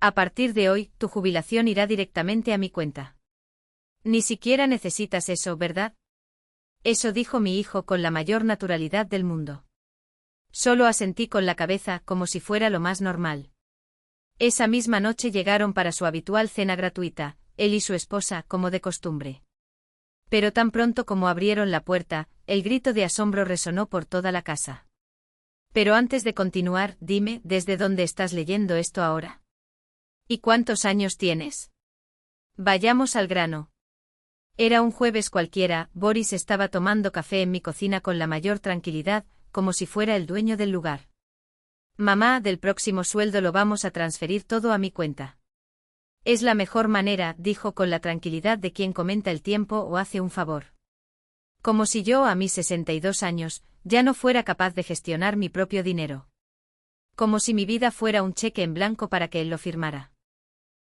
A partir de hoy, tu jubilación irá directamente a mi cuenta. Ni siquiera necesitas eso, ¿verdad? Eso dijo mi hijo con la mayor naturalidad del mundo. Solo asentí con la cabeza como si fuera lo más normal. Esa misma noche llegaron para su habitual cena gratuita, él y su esposa, como de costumbre. Pero tan pronto como abrieron la puerta, el grito de asombro resonó por toda la casa. Pero antes de continuar, dime, ¿desde dónde estás leyendo esto ahora? ¿Y cuántos años tienes? Vayamos al grano. Era un jueves cualquiera, Boris estaba tomando café en mi cocina con la mayor tranquilidad, como si fuera el dueño del lugar. Mamá, del próximo sueldo lo vamos a transferir todo a mi cuenta. Es la mejor manera, dijo con la tranquilidad de quien comenta el tiempo o hace un favor. Como si yo, a mis 62 años, ya no fuera capaz de gestionar mi propio dinero. Como si mi vida fuera un cheque en blanco para que él lo firmara.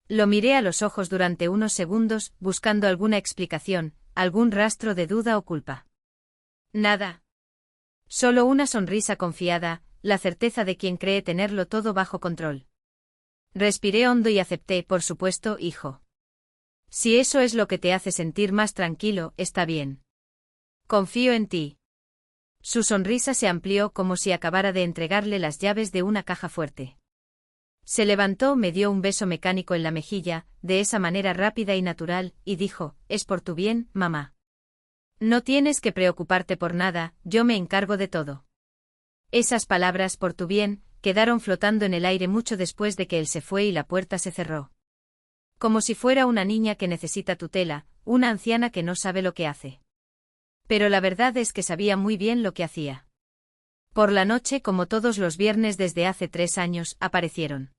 Lo miré a los ojos durante unos segundos, buscando alguna explicación, algún rastro de duda o culpa. Nada. Solo una sonrisa confiada, la certeza de quien cree tenerlo todo bajo control. Respiré hondo y acepté, por supuesto, hijo. Si eso es lo que te hace sentir más tranquilo, está bien. Confío en ti. Su sonrisa se amplió como si acabara de entregarle las llaves de una caja fuerte. Se levantó, me dio un beso mecánico en la mejilla, de esa manera rápida y natural, y dijo, es por tu bien, mamá. No tienes que preocuparte por nada, yo me encargo de todo. Esas palabras, por tu bien, quedaron flotando en el aire mucho después de que él se fue y la puerta se cerró. Como si fuera una niña que necesita tutela, una anciana que no sabe lo que hace. Pero la verdad es que sabía muy bien lo que hacía. Por la noche, como todos los viernes desde hace 3 años, aparecieron.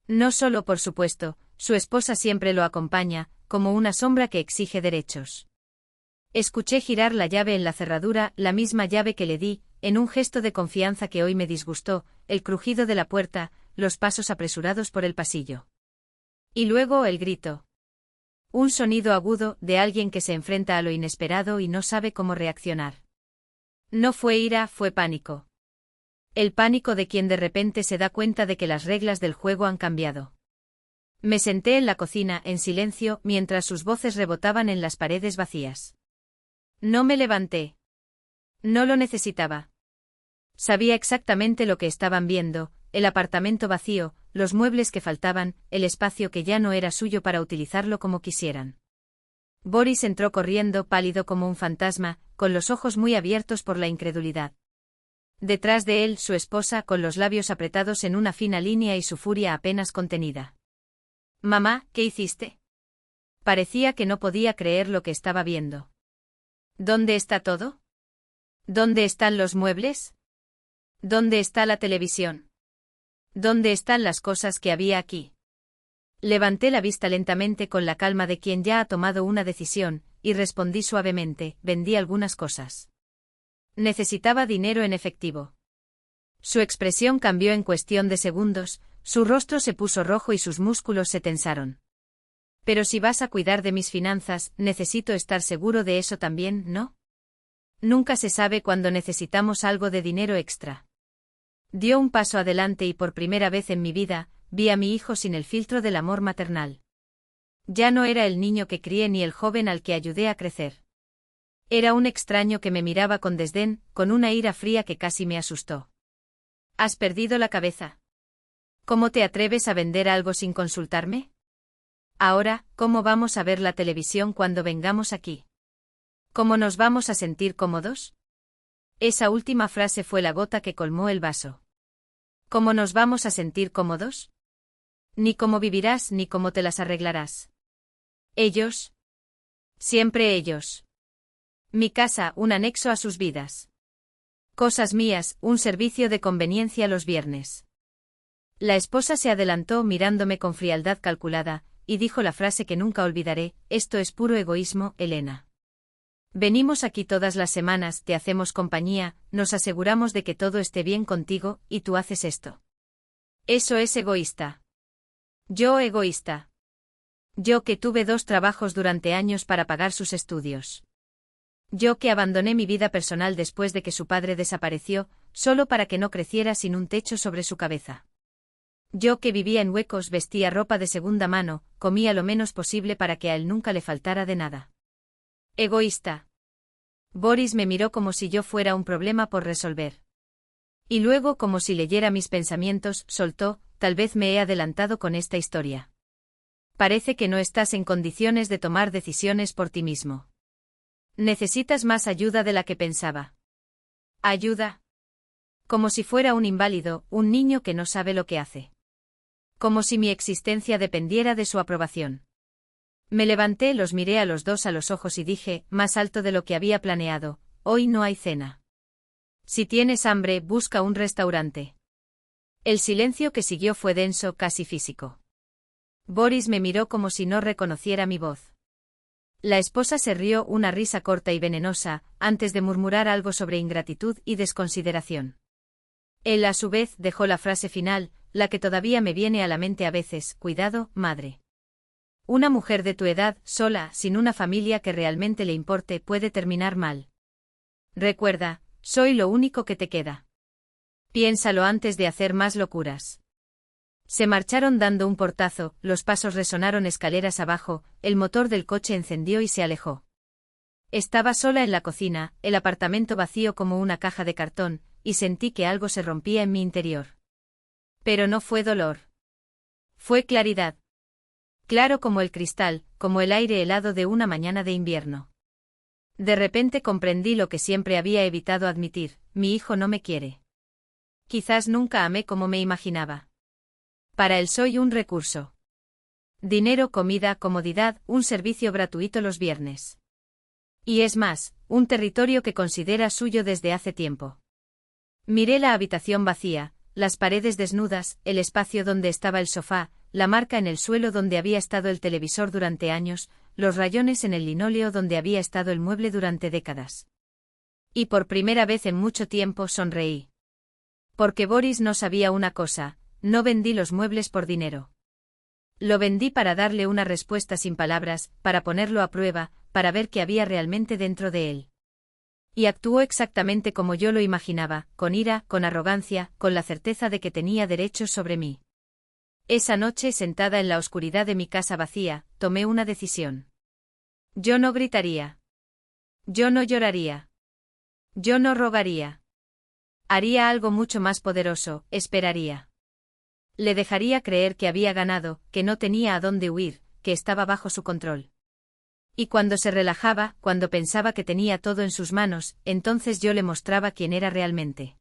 No solo, por supuesto, su esposa siempre lo acompaña, como una sombra que exige derechos. Escuché girar la llave en la cerradura, la misma llave que le di, en un gesto de confianza que hoy me disgustó, el crujido de la puerta, los pasos apresurados por el pasillo. Y luego el grito. Un sonido agudo, de alguien que se enfrenta a lo inesperado y no sabe cómo reaccionar. No fue ira, fue pánico. El pánico de quien de repente se da cuenta de que las reglas del juego han cambiado. Me senté en la cocina, en silencio, mientras sus voces rebotaban en las paredes vacías. No me levanté. No lo necesitaba. Sabía exactamente lo que estaban viendo, el apartamento vacío, los muebles que faltaban, el espacio que ya no era suyo para utilizarlo como quisieran. Boris entró corriendo, pálido como un fantasma, con los ojos muy abiertos por la incredulidad. Detrás de él, su esposa, con los labios apretados en una fina línea y su furia apenas contenida. Mamá, ¿qué hiciste? Parecía que no podía creer lo que estaba viendo. ¿Dónde está todo? ¿Dónde están los muebles? ¿Dónde está la televisión? ¿Dónde están las cosas que había aquí? Levanté la vista lentamente con la calma de quien ya ha tomado una decisión, y respondí suavemente, vendí algunas cosas. Necesitaba dinero en efectivo. Su expresión cambió en cuestión de segundos, su rostro se puso rojo y sus músculos se tensaron. Pero si vas a cuidar de mis finanzas, necesito estar seguro de eso también, ¿no? Nunca se sabe cuándo necesitamos algo de dinero extra. Dio un paso adelante y por primera vez en mi vida, vi a mi hijo sin el filtro del amor maternal. Ya no era el niño que crié ni el joven al que ayudé a crecer. Era un extraño que me miraba con desdén, con una ira fría que casi me asustó. ¿Has perdido la cabeza? ¿Cómo te atreves a vender algo sin consultarme? Ahora, ¿cómo vamos a ver la televisión cuando vengamos aquí? ¿Cómo nos vamos a sentir cómodos? Esa última frase fue la gota que colmó el vaso. ¿Cómo nos vamos a sentir cómodos? Ni cómo vivirás ni cómo te las arreglarás. Ellos. Siempre ellos. Mi casa, un anexo a sus vidas. Cosas mías, un servicio de conveniencia los viernes. La esposa se adelantó mirándome con frialdad calculada, y dijo la frase que nunca olvidaré, esto es puro egoísmo, Elena. Venimos aquí todas las semanas, te hacemos compañía, nos aseguramos de que todo esté bien contigo, y tú haces esto. Eso es egoísta. Yo egoísta. Yo que tuve 2 trabajos durante años para pagar sus estudios. Yo que abandoné mi vida personal después de que su padre desapareció, solo para que no creciera sin un techo sobre su cabeza. Yo que vivía en huecos vestía ropa de segunda mano, comía lo menos posible para que a él nunca le faltara de nada. Egoísta. Boris me miró como si yo fuera un problema por resolver. Y luego, como si leyera mis pensamientos, soltó: tal vez me he adelantado con esta historia. Parece que no estás en condiciones de tomar decisiones por ti mismo. Necesitas más ayuda de la que pensaba. ¿Ayuda? Como si fuera un inválido, un niño que no sabe lo que hace. Como si mi existencia dependiera de su aprobación. Me levanté, los miré a los dos a los ojos y dije, más alto de lo que había planeado: hoy no hay cena. Si tienes hambre, busca un restaurante. El silencio que siguió fue denso, casi físico. Boris me miró como si no reconociera mi voz. La esposa se rió, una risa corta y venenosa, antes de murmurar algo sobre ingratitud y desconsideración. Él, a su vez, dejó la frase final, la que todavía me viene a la mente a veces: cuidado, madre. Una mujer de tu edad, sola, sin una familia que realmente le importe, puede terminar mal. Recuerda, soy lo único que te queda. Piénsalo antes de hacer más locuras. Se marcharon dando un portazo, los pasos resonaron escaleras abajo, el motor del coche encendió y se alejó. Estaba sola en la cocina, el apartamento vacío como una caja de cartón, y sentí que algo se rompía en mi interior. Pero no fue dolor. Fue claridad. Claro como el cristal, como el aire helado de una mañana de invierno. De repente comprendí lo que siempre había evitado admitir: mi hijo no me quiere. Quizás nunca amé como me imaginaba. Para él soy un recurso. Dinero, comida, comodidad, un servicio gratuito los viernes. Y es más, un territorio que considera suyo desde hace tiempo. Miré la habitación vacía, las paredes desnudas, el espacio donde estaba el sofá, la marca en el suelo donde había estado el televisor durante años, los rayones en el linóleo donde había estado el mueble durante décadas. Y por primera vez en mucho tiempo sonreí. Porque Boris no sabía una cosa: no vendí los muebles por dinero. Lo vendí para darle una respuesta sin palabras, para ponerlo a prueba, para ver qué había realmente dentro de él. Y actuó exactamente como yo lo imaginaba, con ira, con arrogancia, con la certeza de que tenía derechos sobre mí. Esa noche, sentada en la oscuridad de mi casa vacía, tomé una decisión. Yo no gritaría. Yo no lloraría. Yo no rogaría. Haría algo mucho más poderoso: esperaría. Le dejaría creer que había ganado, que no tenía a dónde huir, que estaba bajo su control. Y cuando se relajaba, cuando pensaba que tenía todo en sus manos, entonces yo le mostraba quién era realmente.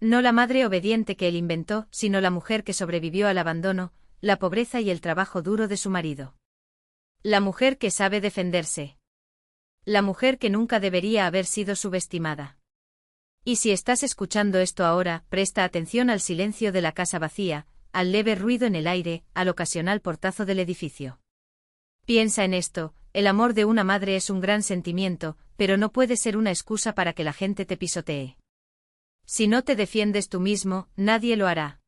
No la madre obediente que él inventó, sino la mujer que sobrevivió al abandono, la pobreza y el trabajo duro de su marido. La mujer que sabe defenderse. La mujer que nunca debería haber sido subestimada. Y si estás escuchando esto ahora, presta atención al silencio de la casa vacía, al leve ruido en el aire, al ocasional portazo del edificio. Piensa en esto: el amor de una madre es un gran sentimiento, pero no puede ser una excusa para que la gente te pisotee. Si no te defiendes tú mismo, nadie lo hará.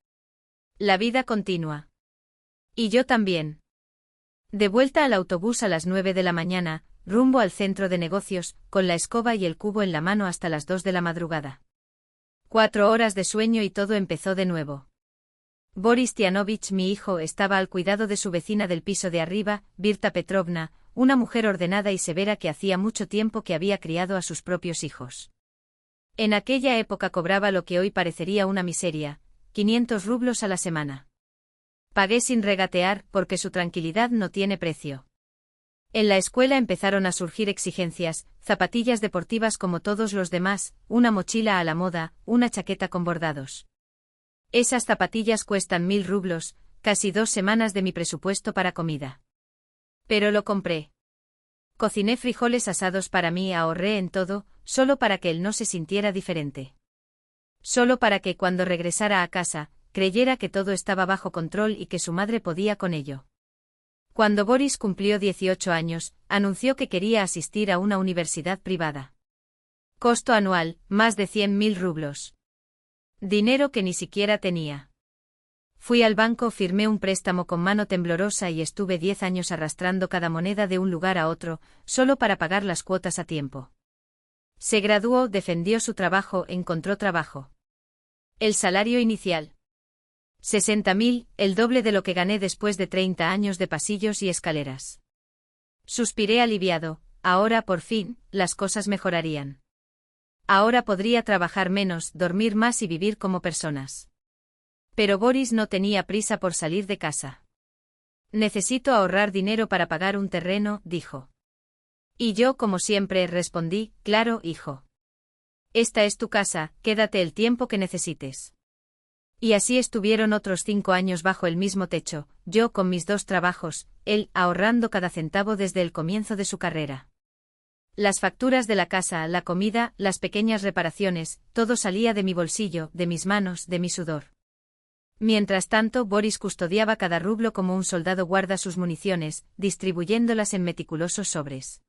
La vida continúa. Y yo también. De vuelta al autobús a las 9 de la mañana, rumbo al centro de negocios, con la escoba y el cubo en la mano hasta las 2 de la madrugada. 4 horas de sueño y todo empezó de nuevo. Boris Tianovich, mi hijo, estaba al cuidado de su vecina del piso de arriba, Virta Petrovna, una mujer ordenada y severa que hacía mucho tiempo que había criado a sus propios hijos. En aquella época cobraba lo que hoy parecería una miseria: 500 rublos a la semana. Pagué sin regatear, porque su tranquilidad no tiene precio. En la escuela empezaron a surgir exigencias: zapatillas deportivas como todos los demás, una mochila a la moda, una chaqueta con bordados. Esas zapatillas cuestan 1000 rublos, casi 2 semanas de mi presupuesto para comida. Pero lo compré. Cociné frijoles asados para mí, ahorré en todo, solo para que él no se sintiera diferente. Solo para que, cuando regresara a casa, creyera que todo estaba bajo control y que su madre podía con ello. Cuando Boris cumplió 18 años, anunció que quería asistir a una universidad privada. Costo anual: más de 100.000 rublos. Dinero que ni siquiera tenía. Fui al banco, firmé un préstamo con mano temblorosa y estuve 10 años arrastrando cada moneda de un lugar a otro, solo para pagar las cuotas a tiempo. Se graduó, defendió su trabajo, encontró trabajo. El salario inicial. 60.000, el doble de lo que gané después de 30 años de pasillos y escaleras. Suspiré aliviado, ahora, por fin, las cosas mejorarían. Ahora podría trabajar menos, dormir más y vivir como personas. Pero Boris no tenía prisa por salir de casa. Necesito ahorrar dinero para pagar un terreno, dijo. Y yo, como siempre, respondí, claro, hijo. Esta es tu casa, quédate el tiempo que necesites. Y así estuvieron otros 5 años bajo el mismo techo, yo con mis 2 trabajos, él ahorrando cada centavo desde el comienzo de su carrera. Las facturas de la casa, la comida, las pequeñas reparaciones, todo salía de mi bolsillo, de mis manos, de mi sudor. Mientras tanto, Boris custodiaba cada rublo como un soldado guarda sus municiones, distribuyéndolas en meticulosos sobres.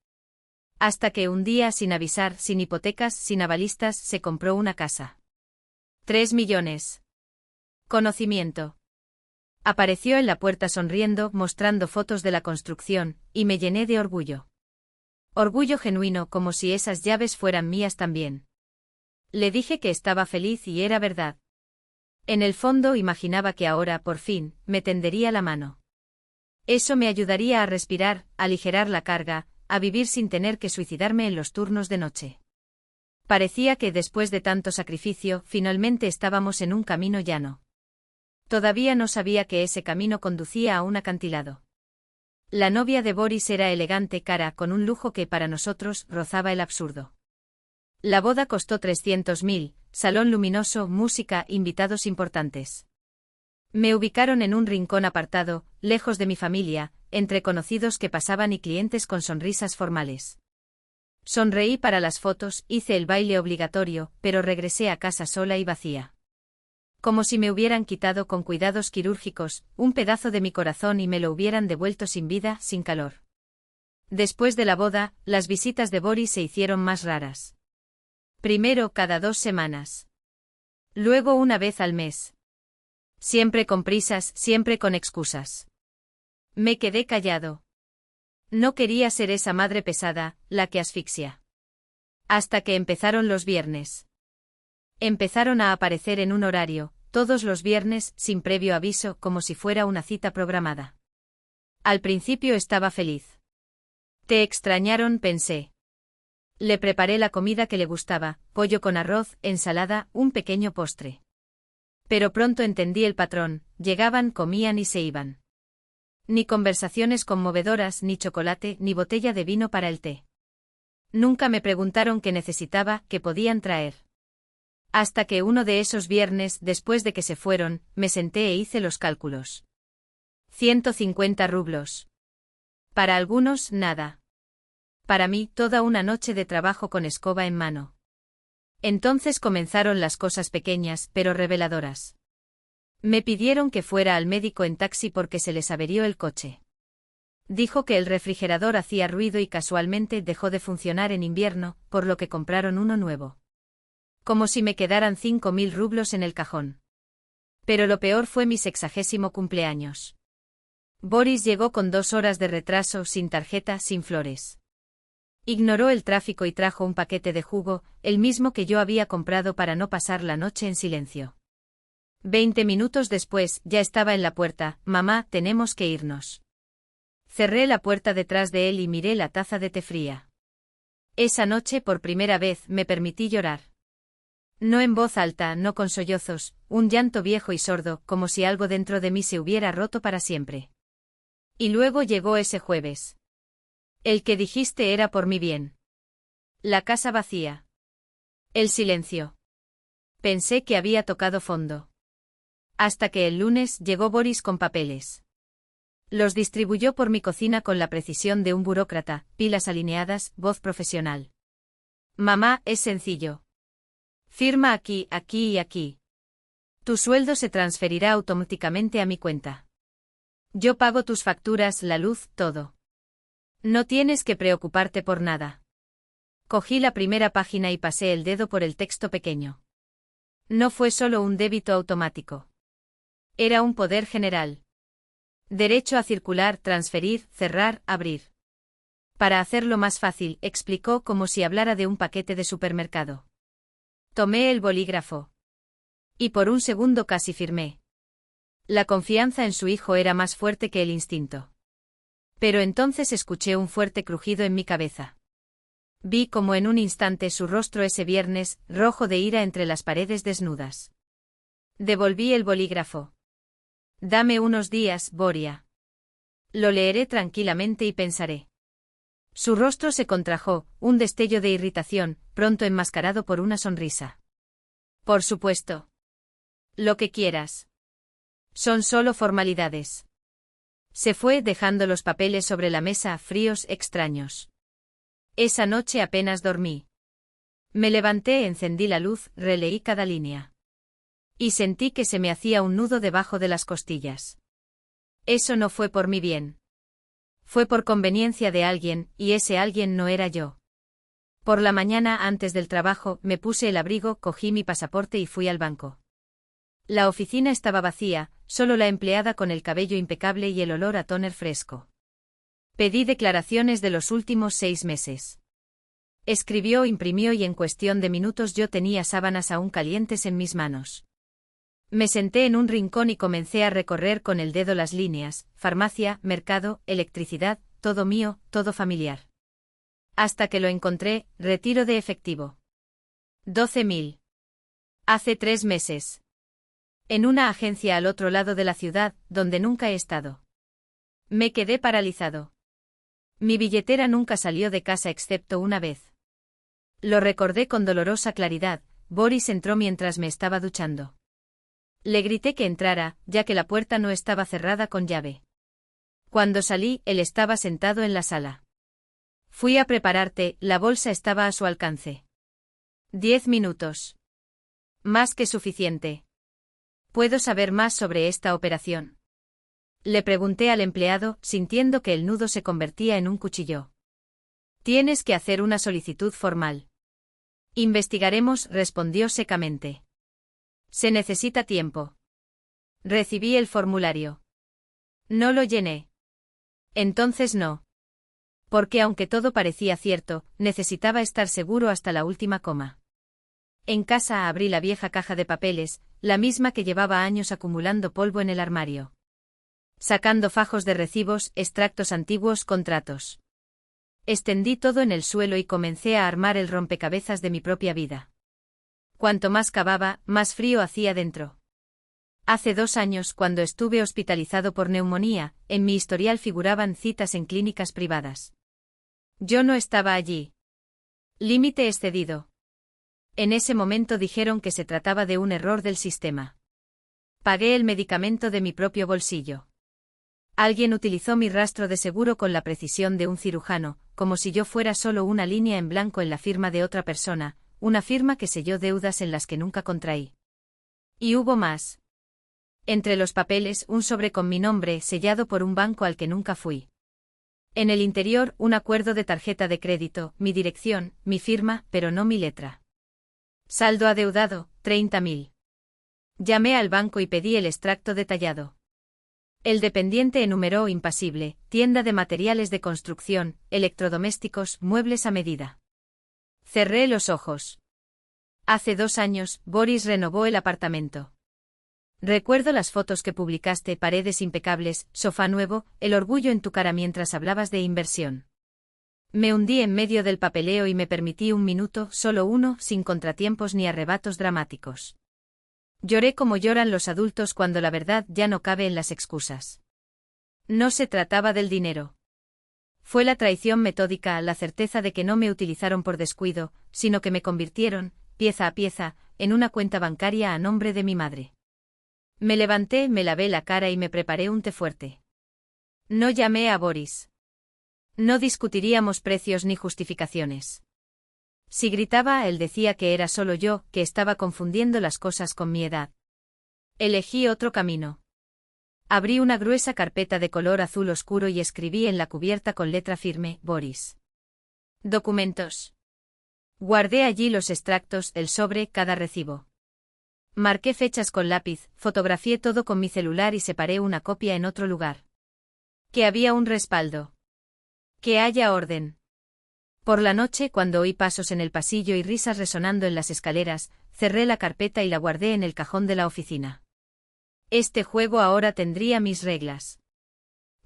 Hasta que un día, sin avisar, sin hipotecas, sin avalistas, se compró una casa. 3 millones. Conocimiento. Apareció en la puerta sonriendo, mostrando fotos de la construcción, y me llené de orgullo. Orgullo genuino, como si esas llaves fueran mías también. Le dije que estaba feliz y era verdad. En el fondo imaginaba que ahora, por fin, me tendería la mano. Eso me ayudaría a respirar, a aligerar la carga, a vivir sin tener que suicidarme en los turnos de noche. Parecía que después de tanto sacrificio, finalmente estábamos en un camino llano. Todavía no sabía que ese camino conducía a un acantilado. La novia de Boris era elegante cara con un lujo que para nosotros rozaba el absurdo. La boda costó 300.000, salón luminoso, música, invitados importantes. Me ubicaron en un rincón apartado, lejos de mi familia, entre conocidos que pasaban y clientes con sonrisas formales. Sonreí para las fotos, hice el baile obligatorio, pero regresé a casa sola y vacía. Como si me hubieran quitado con cuidados quirúrgicos un pedazo de mi corazón y me lo hubieran devuelto sin vida, sin calor. Después de la boda, las visitas de Boris se hicieron más raras. Primero cada 2 semanas. Luego una vez al mes. Siempre con prisas, siempre con excusas. Me quedé callado. No quería ser esa madre pesada, la que asfixia. Hasta que empezaron los viernes. Empezaron a aparecer en un horario, todos los viernes, sin previo aviso, como si fuera una cita programada. Al principio estaba feliz. Te extrañaron, pensé. Le preparé la comida que le gustaba, pollo con arroz, ensalada, un pequeño postre. Pero pronto entendí el patrón, llegaban, comían y se iban. Ni conversaciones conmovedoras, ni chocolate, ni botella de vino para el té. Nunca me preguntaron qué necesitaba, qué podían traer. Hasta que uno de esos viernes, después de que se fueron, me senté e hice los cálculos. 150 rublos. Para algunos, nada. Para mí, toda una noche de trabajo con escoba en mano. Entonces comenzaron las cosas pequeñas, pero reveladoras. Me pidieron que fuera al médico en taxi porque se les averió el coche. Dijo que el refrigerador hacía ruido y casualmente dejó de funcionar en invierno, por lo que compraron uno nuevo. Como si me quedaran 5.000 rublos en el cajón. Pero lo peor fue mi 60º cumpleaños. Boris llegó con 2 horas de retraso, sin tarjeta, sin flores. Ignoró el tráfico y trajo un paquete de jugo, el mismo que yo había comprado para no pasar la noche en silencio. 20 minutos después, ya estaba en la puerta. Mamá, tenemos que irnos. Cerré la puerta detrás de él y miré la taza de té fría. Esa noche, por primera vez, me permití llorar. No en voz alta, no con sollozos, un llanto viejo y sordo, como si algo dentro de mí se hubiera roto para siempre. Y luego llegó ese jueves. El que dijiste era por mi bien. La casa vacía. El silencio. Pensé que había tocado fondo. Hasta que el lunes llegó Boris con papeles. Los distribuyó por mi cocina con la precisión de un burócrata, pilas alineadas, voz profesional. Mamá, es sencillo. Firma aquí, aquí y aquí. Tu sueldo se transferirá automáticamente a mi cuenta. Yo pago tus facturas, la luz, todo. No tienes que preocuparte por nada. Cogí la primera página y pasé el dedo por el texto pequeño. No fue solo un débito automático. Era un poder general. Derecho a circular, transferir, cerrar, abrir. Para hacerlo más fácil, explicó como si hablara de un paquete de supermercado. Tomé el bolígrafo. Y por un segundo casi firmé. La confianza en su hijo era más fuerte que el instinto. Pero entonces escuché un fuerte crujido en mi cabeza. Vi como en un instante su rostro ese viernes, rojo de ira entre las paredes desnudas. Devolví el bolígrafo. Dame unos días, Boria. Lo leeré tranquilamente y pensaré. Su rostro se contrajo, un destello de irritación, pronto enmascarado por una sonrisa. Por supuesto. Lo que quieras. Son solo formalidades. Se fue dejando los papeles sobre la mesa, fríos, extraños. Esa noche apenas dormí. Me levanté, encendí la luz, releí cada línea. Y sentí que se me hacía un nudo debajo de las costillas. Eso no fue por mi bien. Fue por conveniencia de alguien, y ese alguien no era yo. Por la mañana antes del trabajo, me puse el abrigo, cogí mi pasaporte y fui al banco. La oficina estaba vacía, solo la empleada con el cabello impecable y el olor a tóner fresco. Pedí declaraciones de los últimos 6 meses. Escribió, imprimió y en cuestión de minutos yo tenía sábanas aún calientes en mis manos. Me senté en un rincón y comencé a recorrer con el dedo las líneas, farmacia, mercado, electricidad, todo mío, todo familiar. Hasta que lo encontré, retiro de efectivo. 12.000. Hace 3 meses. En una agencia al otro lado de la ciudad, donde nunca he estado. Me quedé paralizado. Mi billetera nunca salió de casa excepto una vez. Lo recordé con dolorosa claridad. Boris entró mientras me estaba duchando. Le grité que entrara, ya que la puerta no estaba cerrada con llave. Cuando salí, él estaba sentado en la sala. Fui a prepararte, la bolsa estaba a su alcance. 10 minutos. Más que suficiente. ¿Puedo saber más sobre esta operación? Le pregunté al empleado, sintiendo que el nudo se convertía en un cuchillo. Tienes que hacer una solicitud formal. Investigaremos, respondió secamente. Se necesita tiempo. Recibí el formulario. No lo llené. Entonces no. Porque aunque todo parecía cierto, necesitaba estar seguro hasta la última coma. En casa abrí la vieja caja de papeles, la misma que llevaba años acumulando polvo en el armario. Sacando fajos de recibos, extractos antiguos, contratos. Extendí todo en el suelo y comencé a armar el rompecabezas de mi propia vida. Cuanto más cavaba, más frío hacía dentro. Hace 2 años, cuando estuve hospitalizado por neumonía, en mi historial figuraban citas en clínicas privadas. Yo no estaba allí. Límite excedido. En ese momento dijeron que se trataba de un error del sistema. Pagué el medicamento de mi propio bolsillo. Alguien utilizó mi rastro de seguro con la precisión de un cirujano, como si yo fuera solo una línea en blanco en la firma de otra persona, una firma que selló deudas en las que nunca contraí. Y hubo más. Entre los papeles, un sobre con mi nombre sellado por un banco al que nunca fui. En el interior, un acuerdo de tarjeta de crédito, mi dirección, mi firma, pero no mi letra. Saldo adeudado, 30.000. Llamé al banco y pedí el extracto detallado. El dependiente enumeró impasible, tienda de materiales de construcción, electrodomésticos, muebles a medida. Cerré los ojos. Hace 2 años, Boris renovó el apartamento. Recuerdo las fotos que publicaste, paredes impecables, sofá nuevo, el orgullo en tu cara mientras hablabas de inversión. Me hundí en medio del papeleo y me permití un minuto, solo uno, sin contratiempos ni arrebatos dramáticos. Lloré como lloran los adultos cuando la verdad ya no cabe en las excusas. No se trataba del dinero. Fue la traición metódica, la certeza de que no me utilizaron por descuido, sino que me convirtieron, pieza a pieza, en una cuenta bancaria a nombre de mi madre. Me levanté, me lavé la cara y me preparé un té fuerte. No llamé a Boris. No discutiríamos precios ni justificaciones. Si gritaba, él decía que era solo yo, que estaba confundiendo las cosas con mi edad. Elegí otro camino. Abrí una gruesa carpeta de color azul oscuro y escribí en la cubierta con letra firme, Boris. Documentos. Guardé allí los extractos, el sobre, cada recibo. Marqué fechas con lápiz, fotografié todo con mi celular y separé una copia en otro lugar. Que había un respaldo. Que haya orden. Por la noche, cuando oí pasos en el pasillo y risas resonando en las escaleras, cerré la carpeta y la guardé en el cajón de la oficina. Este juego ahora tendría mis reglas.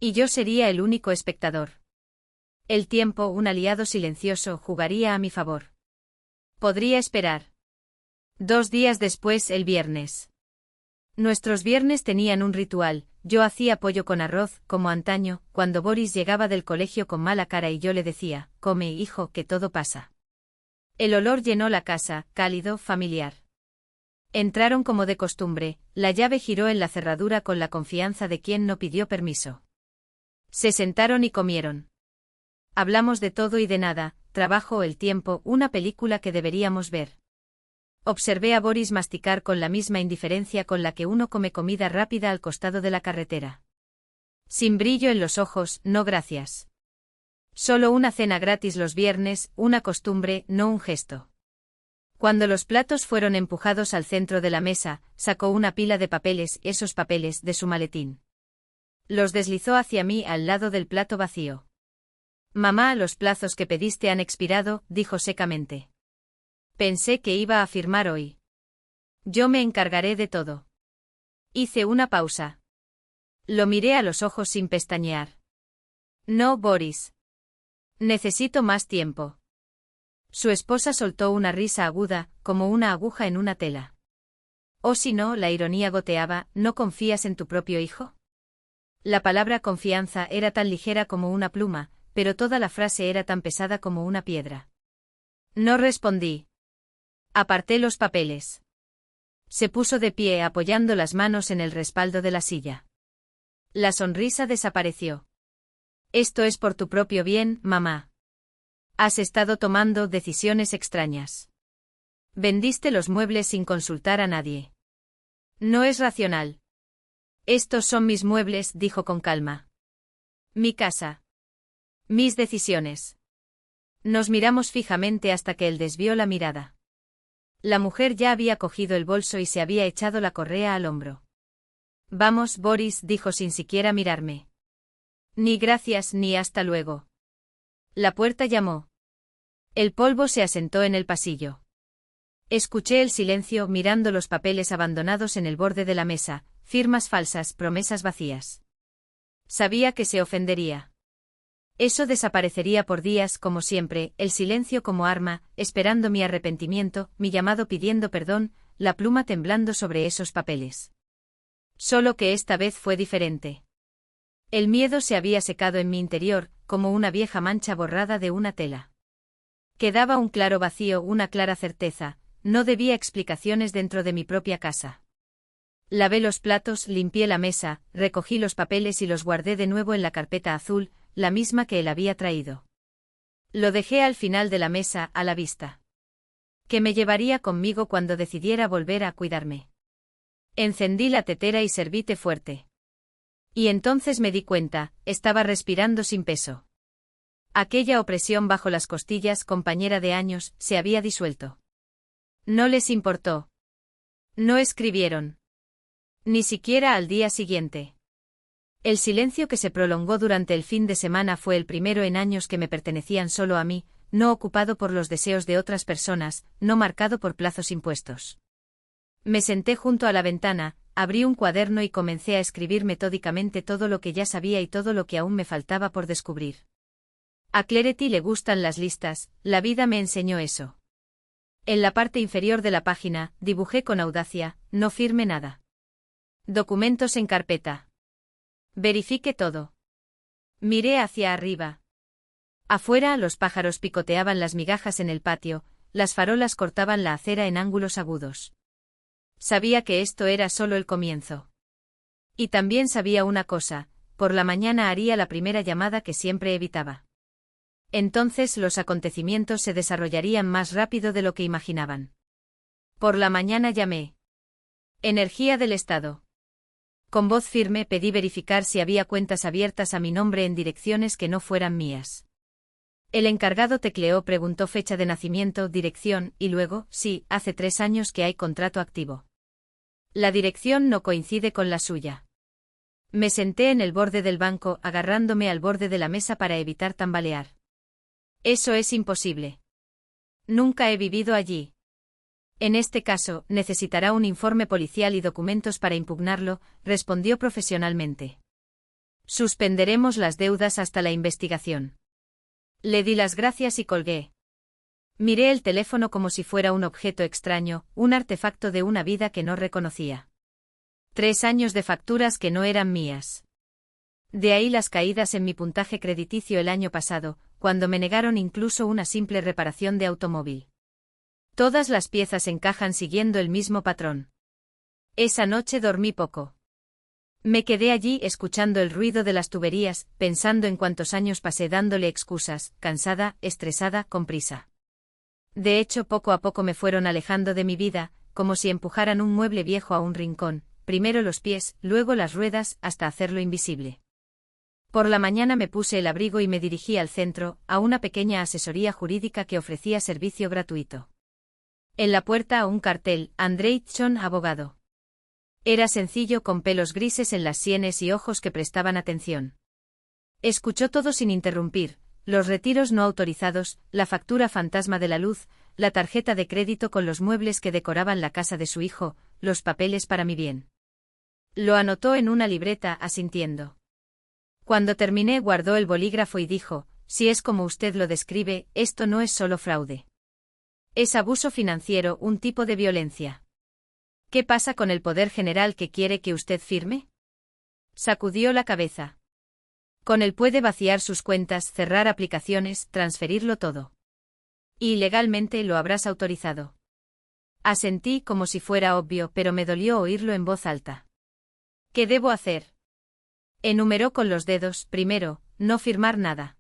Y yo sería el único espectador. El tiempo, un aliado silencioso, jugaría a mi favor. Podría esperar. 2 días después, el viernes. Nuestros viernes tenían un ritual. Yo hacía pollo con arroz, como antaño, cuando Boris llegaba del colegio con mala cara y yo le decía, come, hijo, que todo pasa. El olor llenó la casa, cálido, familiar. Entraron como de costumbre, la llave giró en la cerradura con la confianza de quien no pidió permiso. Se sentaron y comieron. Hablamos de todo y de nada, trabajo, el tiempo, una película que deberíamos ver. Observé a Boris masticar con la misma indiferencia con la que uno come comida rápida al costado de la carretera. Sin brillo en los ojos, no gracias. Solo una cena gratis los viernes, una costumbre, no un gesto. Cuando los platos fueron empujados al centro de la mesa, sacó una pila de papeles, esos papeles, de su maletín. Los deslizó hacia mí al lado del plato vacío. Mamá, los plazos que pediste han expirado, dijo secamente. Pensé que iba a firmar hoy. Yo me encargaré de todo. Hice una pausa. Lo miré a los ojos sin pestañear. No, Boris. Necesito más tiempo. Su esposa soltó una risa aguda, como una aguja en una tela. O si no, la ironía goteaba, ¿no confías en tu propio hijo? La palabra confianza era tan ligera como una pluma, pero toda la frase era tan pesada como una piedra. No respondí. Aparté los papeles. Se puso de pie apoyando las manos en el respaldo de la silla. La sonrisa desapareció. Esto es por tu propio bien, mamá. Has estado tomando decisiones extrañas. Vendiste los muebles sin consultar a nadie. No es racional. Estos son mis muebles, dijo con calma. Mi casa. Mis decisiones. Nos miramos fijamente hasta que él desvió la mirada. La mujer ya había cogido el bolso y se había echado la correa al hombro. Vamos, Boris, dijo sin siquiera mirarme. Ni gracias ni hasta luego. La puerta llamó. El polvo se asentó en el pasillo. Escuché el silencio mirando los papeles abandonados en el borde de la mesa, firmas falsas, promesas vacías. Sabía que se ofendería. Eso desaparecería por días como siempre, el silencio como arma, esperando mi arrepentimiento, mi llamado pidiendo perdón, la pluma temblando sobre esos papeles. Solo que esta vez fue diferente. El miedo se había secado en mi interior, como una vieja mancha borrada de una tela. Quedaba un claro vacío, una clara certeza, no debía explicaciones dentro de mi propia casa. Lavé los platos, limpié la mesa, recogí los papeles y los guardé de nuevo en la carpeta azul, la misma que él había traído. Lo dejé al final de la mesa, a la vista. Que me llevaría conmigo cuando decidiera volver a cuidarme. Encendí la tetera y serví té fuerte. Y entonces me di cuenta, estaba respirando sin peso. Aquella opresión bajo las costillas, compañera de años, se había disuelto. No les importó. No escribieron. Ni siquiera al día siguiente. El silencio que se prolongó durante el fin de semana fue el primero en años que me pertenecían solo a mí, no ocupado por los deseos de otras personas, no marcado por plazos impuestos. Me senté junto a la ventana, abrí un cuaderno y comencé a escribir metódicamente todo lo que ya sabía y todo lo que aún me faltaba por descubrir. A Clarity le gustan las listas, la vida me enseñó eso. En la parte inferior de la página, dibujé con audacia, no firme nada. Documentos en carpeta. Verifique todo. Miré hacia arriba. Afuera, los pájaros picoteaban las migajas en el patio, las farolas cortaban la acera en ángulos agudos. Sabía que esto era solo el comienzo. Y también sabía una cosa, por la mañana haría la primera llamada que siempre evitaba. Entonces los acontecimientos se desarrollarían más rápido de lo que imaginaban. Por la mañana llamé. Energía del Estado. Con voz firme pedí verificar si había cuentas abiertas a mi nombre en direcciones que no fueran mías. El encargado tecleó, preguntó fecha de nacimiento, dirección, y luego, sí, hace 3 años que hay contrato activo. La dirección no coincide con la suya. Me senté en el borde del banco, agarrándome al borde de la mesa para evitar tambalear. Eso es imposible. Nunca he vivido allí. En este caso, necesitará un informe policial y documentos para impugnarlo, respondió profesionalmente. Suspenderemos las deudas hasta la investigación. Le di las gracias y colgué. Miré el teléfono como si fuera un objeto extraño, un artefacto de una vida que no reconocía. 3 años de facturas que no eran mías. De ahí las caídas en mi puntaje crediticio el año pasado, cuando me negaron incluso una simple reparación de automóvil. Todas las piezas encajan siguiendo el mismo patrón. Esa noche dormí poco. Me quedé allí escuchando el ruido de las tuberías, pensando en cuántos años pasé dándole excusas, cansada, estresada, con prisa. De hecho, poco a poco me fueron alejando de mi vida, como si empujaran un mueble viejo a un rincón, primero los pies, luego las ruedas, hasta hacerlo invisible. Por la mañana me puse el abrigo y me dirigí al centro, a una pequeña asesoría jurídica que ofrecía servicio gratuito. En la puerta un cartel, Andreitson, abogado. Era sencillo, con pelos grises en las sienes y ojos que prestaban atención. Escuchó todo sin interrumpir: los retiros no autorizados, la factura fantasma de la luz, la tarjeta de crédito con los muebles que decoraban la casa de su hijo, los papeles para mi bien. Lo anotó en una libreta, asintiendo. Cuando terminé, guardó el bolígrafo y dijo: si es como usted lo describe, esto no es solo fraude. Es abuso financiero, un tipo de violencia. ¿Qué pasa con el poder general que quiere que usted firme? Sacudió la cabeza. Con él puede vaciar sus cuentas, cerrar aplicaciones, transferirlo todo. Y legalmente lo habrás autorizado. Asentí como si fuera obvio, pero me dolió oírlo en voz alta. ¿Qué debo hacer? Enumeró con los dedos: primero, no firmar nada.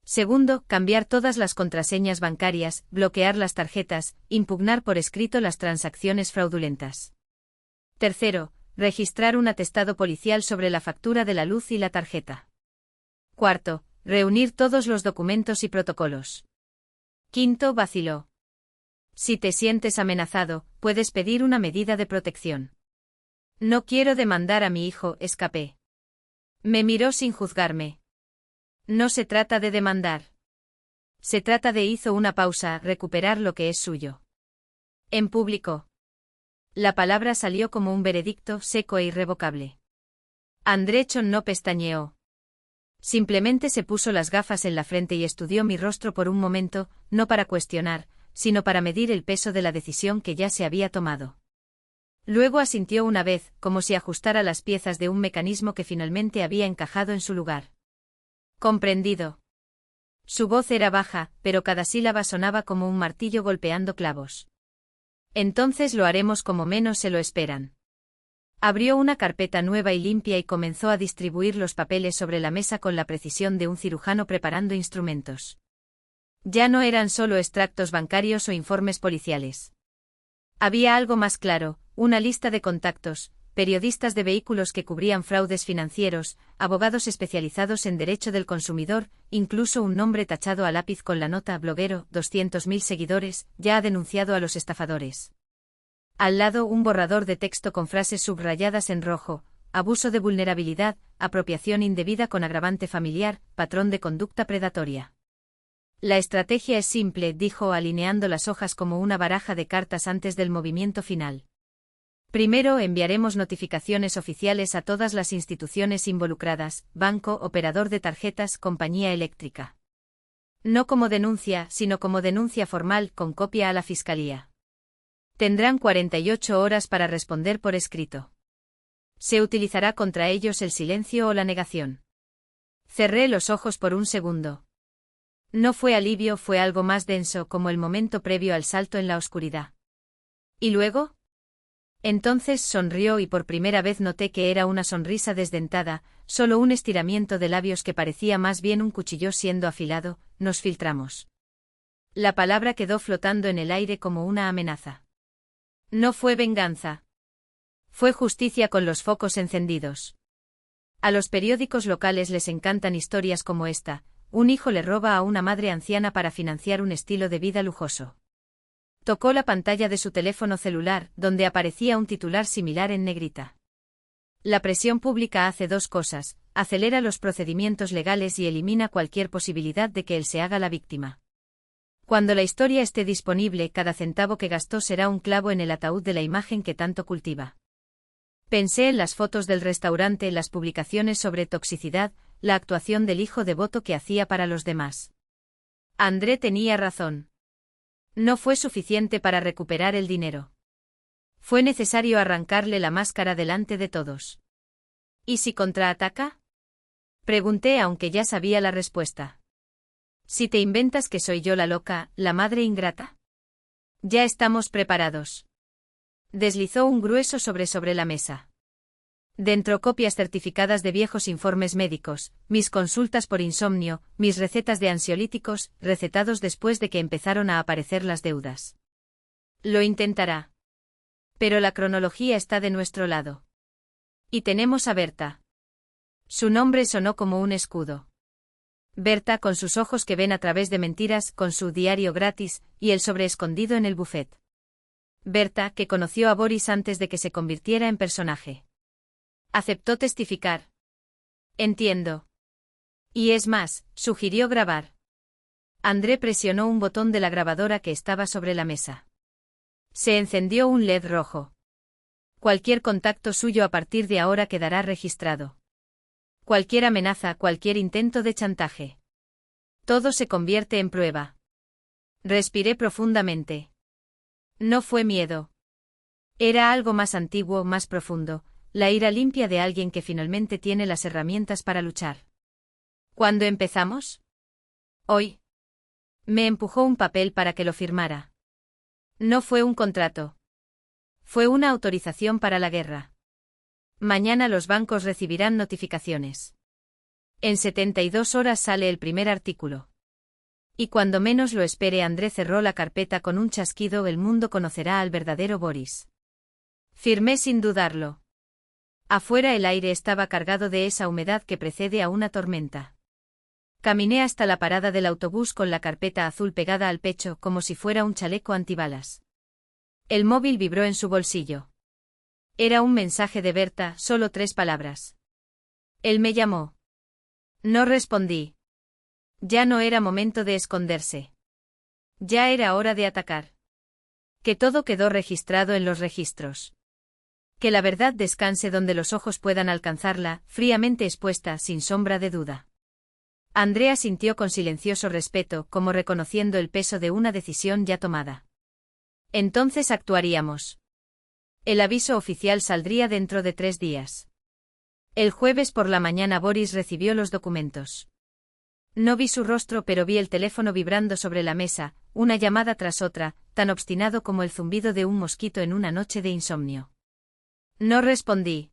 Segundo, cambiar todas las contraseñas bancarias, bloquear las tarjetas, impugnar por escrito las transacciones fraudulentas. Tercero, registrar un atestado policial sobre la factura de la luz y la tarjeta. Cuarto, reunir todos los documentos y protocolos. Quinto, vaciló. Si te sientes amenazado, puedes pedir una medida de protección. No quiero demandar a mi hijo, escapé. Me miró sin juzgarme. No se trata de demandar. Se trata de, hizo una pausa, recuperar lo que es suyo. En público. La palabra salió como un veredicto seco e irrevocable. Andrechon no pestañeó. Simplemente se puso las gafas en la frente y estudió mi rostro por un momento, no para cuestionar, sino para medir el peso de la decisión que ya se había tomado. Luego asintió una vez, como si ajustara las piezas de un mecanismo que finalmente había encajado en su lugar. Comprendido. Su voz era baja, pero cada sílaba sonaba como un martillo golpeando clavos. Entonces lo haremos como menos se lo esperan. Abrió una carpeta nueva y limpia y comenzó a distribuir los papeles sobre la mesa con la precisión de un cirujano preparando instrumentos. Ya no eran solo extractos bancarios o informes policiales. Había algo más claro: una lista de contactos, periodistas de vehículos que cubrían fraudes financieros, abogados especializados en derecho del consumidor, incluso un nombre tachado a lápiz con la nota: bloguero, 200.000 seguidores, ya ha denunciado a los estafadores. Al lado un borrador de texto con frases subrayadas en rojo: abuso de vulnerabilidad, apropiación indebida con agravante familiar, patrón de conducta predatoria. La estrategia es simple, dijo alineando las hojas como una baraja de cartas antes del movimiento final. Primero enviaremos notificaciones oficiales a todas las instituciones involucradas: banco, operador de tarjetas, compañía eléctrica. No como denuncia, sino como denuncia formal, con copia a la Fiscalía. Tendrán 48 horas para responder por escrito. Se utilizará contra ellos el silencio o la negación. Cerré los ojos por un segundo. No fue alivio, fue algo más denso, como el momento previo al salto en la oscuridad. ¿Y luego? Entonces sonrió y por primera vez noté que era una sonrisa desdentada, solo un estiramiento de labios que parecía más bien un cuchillo siendo afilado. Nos filtramos. La palabra quedó flotando en el aire como una amenaza. No fue venganza. Fue justicia con los focos encendidos. A los periódicos locales les encantan historias como esta: un hijo le roba a una madre anciana para financiar un estilo de vida lujoso. Tocó la pantalla de su teléfono celular, donde aparecía un titular similar en negrita. La presión pública hace dos cosas: acelera los procedimientos legales y elimina cualquier posibilidad de que él se haga la víctima. Cuando la historia esté disponible, cada centavo que gastó será un clavo en el ataúd de la imagen que tanto cultiva. Pensé en las fotos del restaurante, las publicaciones sobre toxicidad, la actuación del hijo devoto que hacía para los demás. André tenía razón. No fue suficiente para recuperar el dinero. Fue necesario arrancarle la máscara delante de todos. ¿Y si contraataca? Pregunté, aunque ya sabía la respuesta. Si te inventas que soy yo la loca, la madre ingrata. Ya estamos preparados. Deslizó un grueso sobre la mesa. Dentro copias certificadas de viejos informes médicos, mis consultas por insomnio, mis recetas de ansiolíticos, recetados después de que empezaron a aparecer las deudas. Lo intentará. Pero la cronología está de nuestro lado. Y tenemos a Berta. Su nombre sonó como un escudo. Berta, con sus ojos que ven a través de mentiras, con su diario gratis, y el sobre escondido en el buffet. Berta, que conoció a Boris antes de que se convirtiera en personaje. Aceptó testificar. Entiendo. Y es más, sugirió grabar. André presionó un botón de la grabadora que estaba sobre la mesa. Se encendió un LED rojo. Cualquier contacto suyo a partir de ahora quedará registrado. Cualquier amenaza, cualquier intento de chantaje. Todo se convierte en prueba. Respiré profundamente. No fue miedo. Era algo más antiguo, más profundo, la ira limpia de alguien que finalmente tiene las herramientas para luchar. ¿Cuándo empezamos? Hoy. Me empujó un papel para que lo firmara. No fue un contrato. Fue una autorización para la guerra. Mañana los bancos recibirán notificaciones. En 72 horas sale el primer artículo. Y cuando menos lo espere, André cerró la carpeta con un chasquido. El mundo conocerá al verdadero Boris. Firmé sin dudarlo. Afuera el aire estaba cargado de esa humedad que precede a una tormenta. Caminé hasta la parada del autobús con la carpeta azul pegada al pecho como si fuera un chaleco antibalas. El móvil vibró en su bolsillo. Era un mensaje de Berta, solo 3 palabras. Él me llamó. No respondí. Ya no era momento de esconderse. Ya era hora de atacar. Que todo quedó registrado en los registros. Que la verdad descanse donde los ojos puedan alcanzarla, fríamente expuesta, sin sombra de duda. Andrea sintió con silencioso respeto, como reconociendo el peso de una decisión ya tomada. Entonces actuaríamos. El aviso oficial saldría dentro de 3 días. El jueves por la mañana Boris recibió los documentos. No vi su rostro, pero vi el teléfono vibrando sobre la mesa, una llamada tras otra, tan obstinado como el zumbido de un mosquito en una noche de insomnio. No respondí.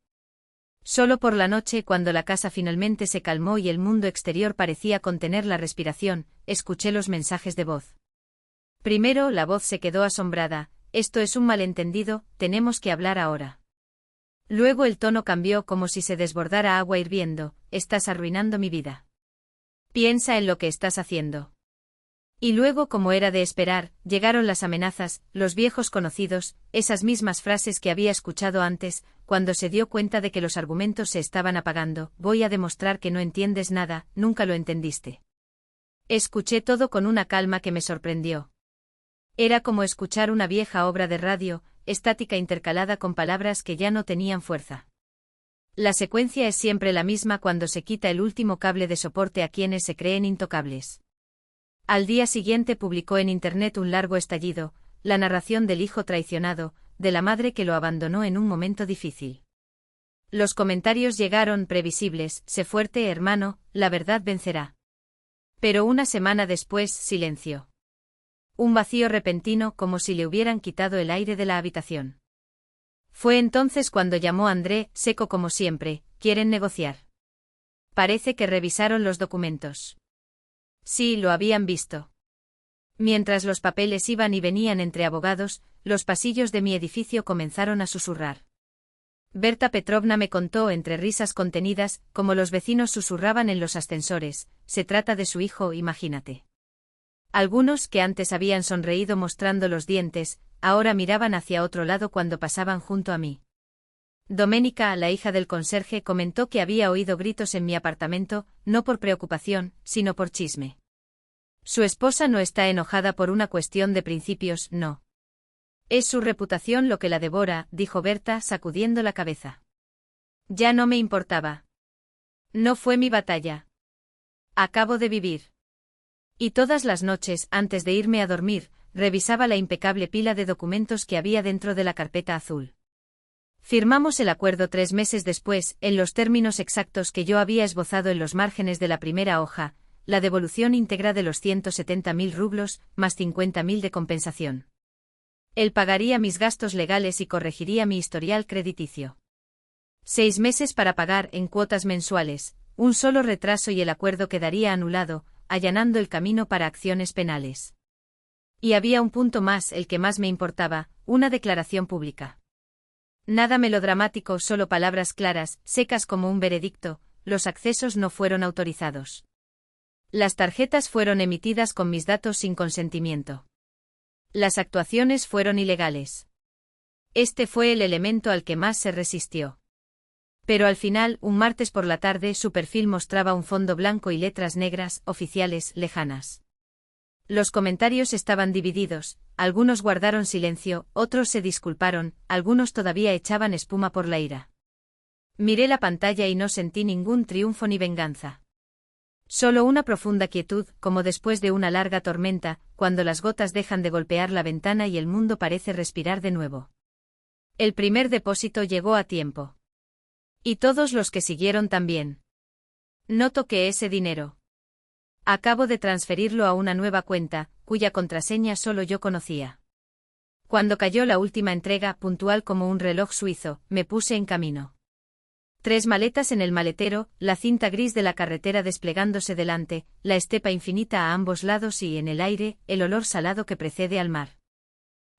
Solo por la noche, cuando la casa finalmente se calmó y el mundo exterior parecía contener la respiración, escuché los mensajes de voz. Primero la voz se quedó asombrada. Esto es un malentendido, tenemos que hablar ahora. Luego el tono cambió como si se desbordara agua hirviendo. Estás arruinando mi vida. Piensa en lo que estás haciendo. Y luego, como era de esperar, llegaron las amenazas, los viejos conocidos, esas mismas frases que había escuchado antes, cuando se dio cuenta de que los argumentos se estaban apagando. Voy a demostrar que no entiendes nada, nunca lo entendiste. Escuché todo con una calma que me sorprendió. Era como escuchar una vieja obra de radio, estática intercalada con palabras que ya no tenían fuerza. La secuencia es siempre la misma cuando se quita el último cable de soporte a quienes se creen intocables. Al día siguiente publicó en Internet un largo estallido, la narración del hijo traicionado, de la madre que lo abandonó en un momento difícil. Los comentarios llegaron previsibles: sé fuerte, hermano, la verdad vencerá. Pero una semana después, silencio. Un vacío repentino, como si le hubieran quitado el aire de la habitación. Fue entonces cuando llamó André, seco como siempre: ¿quieren negociar? Parece que revisaron los documentos. Sí, lo habían visto. Mientras los papeles iban y venían entre abogados, los pasillos de mi edificio comenzaron a susurrar. Berta Petrovna me contó entre risas contenidas, como los vecinos susurraban en los ascensores: se trata de su hijo, imagínate. Algunos, que antes habían sonreído mostrando los dientes, ahora miraban hacia otro lado cuando pasaban junto a mí. Doménica, la hija del conserje, comentó que había oído gritos en mi apartamento, no por preocupación, sino por chisme. Su esposa no está enojada por una cuestión de principios, no. Es su reputación lo que la devora, dijo Berta, sacudiendo la cabeza. Ya no me importaba. No fue mi batalla. Acabo de vivir. Y todas las noches, antes de irme a dormir, revisaba la impecable pila de documentos que había dentro de la carpeta azul. Firmamos el acuerdo 3 meses después, en los términos exactos que yo había esbozado en los márgenes de la primera hoja, la devolución íntegra de los 170.000 rublos, más 50.000 de compensación. Él pagaría mis gastos legales y corregiría mi historial crediticio. 6 meses para pagar en cuotas mensuales, un solo retraso y el acuerdo quedaría anulado, allanando el camino para acciones penales. Y había un punto más, el que más me importaba, una declaración pública. Nada melodramático, solo palabras claras, secas como un veredicto, los accesos no fueron autorizados. Las tarjetas fueron emitidas con mis datos sin consentimiento. Las actuaciones fueron ilegales. Este fue el elemento al que más se resistió. Pero al final, un martes por la tarde, su perfil mostraba un fondo blanco y letras negras, oficiales, lejanas. Los comentarios estaban divididos, algunos guardaron silencio, otros se disculparon, algunos todavía echaban espuma por la ira. Miré la pantalla y no sentí ningún triunfo ni venganza. Solo una profunda quietud, como después de una larga tormenta, cuando las gotas dejan de golpear la ventana y el mundo parece respirar de nuevo. El primer depósito llegó a tiempo. Y todos los que siguieron también. No toqué ese dinero. Acabo de transferirlo a una nueva cuenta, cuya contraseña solo yo conocía. Cuando cayó la última entrega, puntual como un reloj suizo, me puse en camino. 3 maletas en el maletero, la cinta gris de la carretera desplegándose delante, la estepa infinita a ambos lados y, en el aire, el olor salado que precede al mar.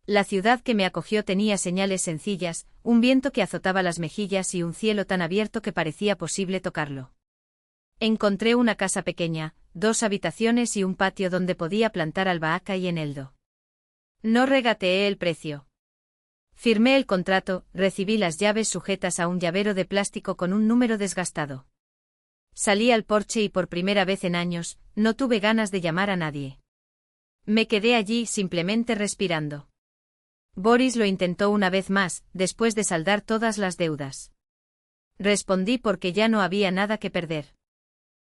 La ciudad que me acogió tenía señales sencillas, un viento que azotaba las mejillas y un cielo tan abierto que parecía posible tocarlo. Encontré una casa pequeña, 2 habitaciones y un patio donde podía plantar albahaca y eneldo. No regateé el precio. Firmé el contrato, recibí las llaves sujetas a un llavero de plástico con un número desgastado. Salí al porche y por primera vez en años, no tuve ganas de llamar a nadie. Me quedé allí simplemente respirando. Boris lo intentó una vez más, después de saldar todas las deudas. Respondí porque ya no había nada que perder.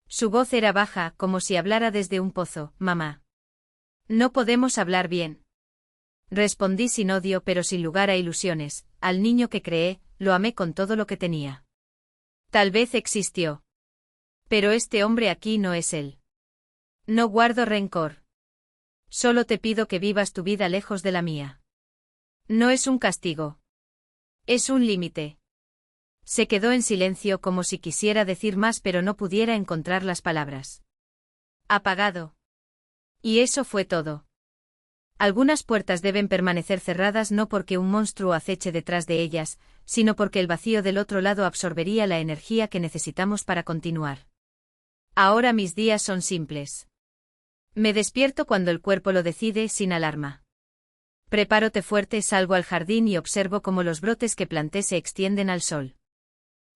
Su voz era baja, como si hablara desde un pozo. Mamá. No podemos hablar bien. Respondí sin odio pero sin lugar a ilusiones, al niño que creé, lo amé con todo lo que tenía. Tal vez existió. Pero este hombre aquí no es él. No guardo rencor. Solo te pido que vivas tu vida lejos de la mía. No es un castigo. Es un límite. Se quedó en silencio como si quisiera decir más pero no pudiera encontrar las palabras. Apagado. Y eso fue todo. Algunas puertas deben permanecer cerradas no porque un monstruo aceche detrás de ellas, sino porque el vacío del otro lado absorbería la energía que necesitamos para continuar. Ahora mis días son simples. Me despierto cuando el cuerpo lo decide, sin alarma. Preparo té fuerte, salgo al jardín y observo cómo los brotes que planté se extienden al sol.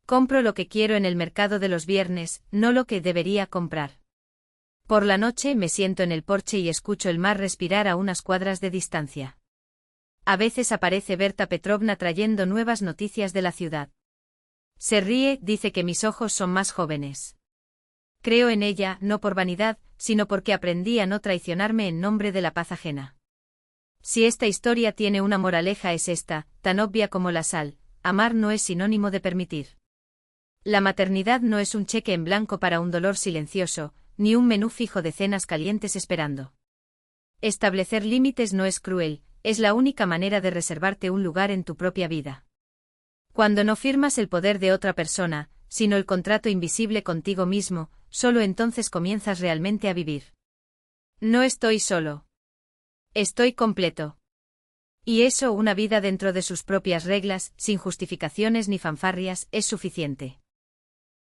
Compro lo que quiero en el mercado de los viernes, no lo que debería comprar. Por la noche me siento en el porche y escucho el mar respirar a unas cuadras de distancia. A veces aparece Berta Petrovna trayendo nuevas noticias de la ciudad. Se ríe, dice que mis ojos son más jóvenes. Creo en ella, no por vanidad, sino porque aprendí a no traicionarme en nombre de la paz ajena. Si esta historia tiene una moraleja es esta, tan obvia como la sal: amar no es sinónimo de permitir. La maternidad no es un cheque en blanco para un dolor silencioso, ni un menú fijo de cenas calientes esperando. Establecer límites no es cruel, es la única manera de reservarte un lugar en tu propia vida. Cuando no firmas el poder de otra persona, sino el contrato invisible contigo mismo, solo entonces comienzas realmente a vivir. No estoy solo. Estoy completo. Y eso, una vida dentro de sus propias reglas, sin justificaciones ni fanfarrias, es suficiente.